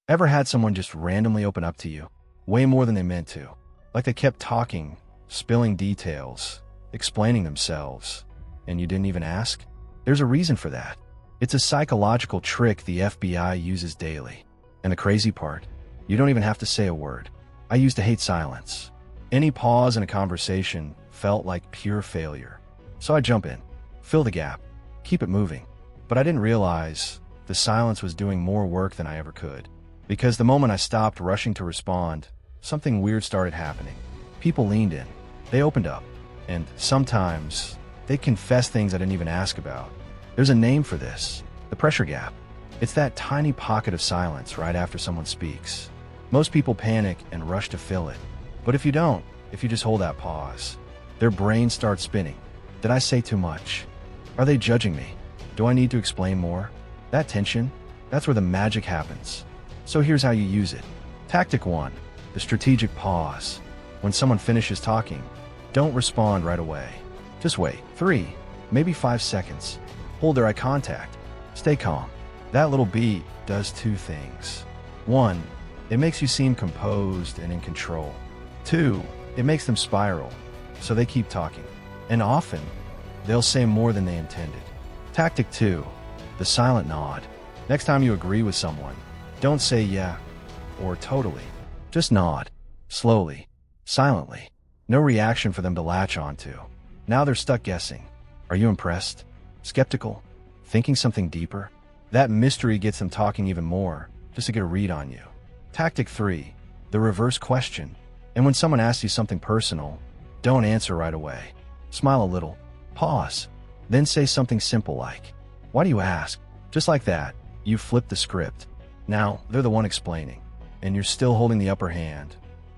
Ever had someone just randomly open up to you? Way more than they meant to. Like they kept talking, spilling details, explaining themselves, and you didn't even ask? There's a reason for that. It's a psychological trick the FBI uses daily. And the crazy part, you don't even have to say a word. I used to hate silence. Any pause in a conversation felt like pure failure. So I jump in, fill the gap, keep it moving. But I didn't realize the silence was doing more work than I ever could. Because the moment I stopped rushing to respond, something weird started happening. People leaned in, they opened up, and sometimes they confessed things I didn't even ask about. There's a name for this, the pressure gap. It's that tiny pocket of silence right after someone speaks. Most people panic and rush to fill it. But if you don't, if you just hold that pause, their brains start spinning. Did I say too much? Are they judging me? Do I need to explain more? That tension, that's where the magic happens. So here's how you use it. Tactic 1, the strategic pause. When someone finishes talking, don't respond right away. Just wait 3, maybe 5 seconds. Hold their eye contact. Stay calm. That little beat does 2 things. 1, it makes you seem composed and in control. 2, it makes them spiral, so they keep talking. And often, they'll say more than they intended. Tactic 2, the silent nod. Next time you agree with someone, don't say yeah or totally. Just nod, slowly, silently. No reaction for them to latch onto. Now they're stuck guessing. Are you impressed? Skeptical? Thinking something deeper? That mystery gets them talking even more, just to get a read on you. Tactic 3, the reverse question. And when someone asks you something personal, don't answer right away. Smile a little, pause, then say something simple like, "Why do you ask?" Just like that, you flip the script. Now, they're the one explaining, and you're still holding the upper hand,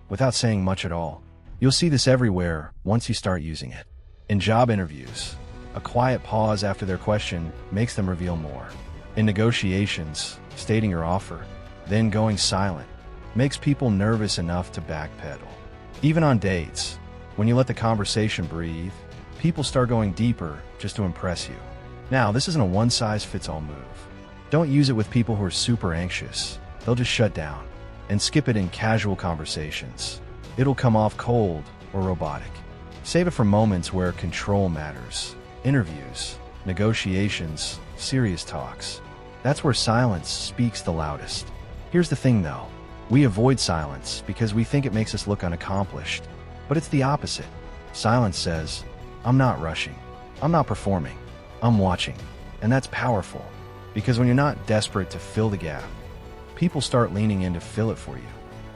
without saying much at all. You'll see this everywhere once you start using it. In job interviews, a quiet pause after their question makes them reveal more. In negotiations, stating your offer, then going silent, makes people nervous enough to backpedal. Even on dates, when you let the conversation breathe, people start going deeper just to impress you. Now, this isn't a one-size-fits-all move. Don't use it with people who are super anxious. They'll just shut down. And skip it in casual conversations. It'll come off cold or robotic. Save it for moments where control matters. Interviews, negotiations, serious talks. That's where silence speaks the loudest. Here's the thing though. We avoid silence because we think it makes us look unaccomplished. But it's the opposite. Silence says, I'm not rushing. I'm not performing. I'm watching. And that's powerful. Because when you're not desperate to fill the gap, people start leaning in to fill it for you.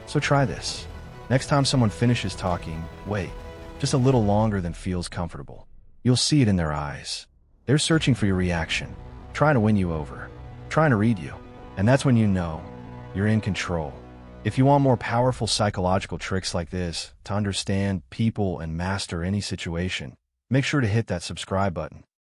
So try this. Next time someone finishes talking, wait. Just a little longer than feels comfortable. You'll see it in their eyes. They're searching for your reaction, trying to win you over, trying to read you. And that's when you know you're in control. If you want more powerful psychological tricks like this to understand people and master any situation, make sure to hit that subscribe button.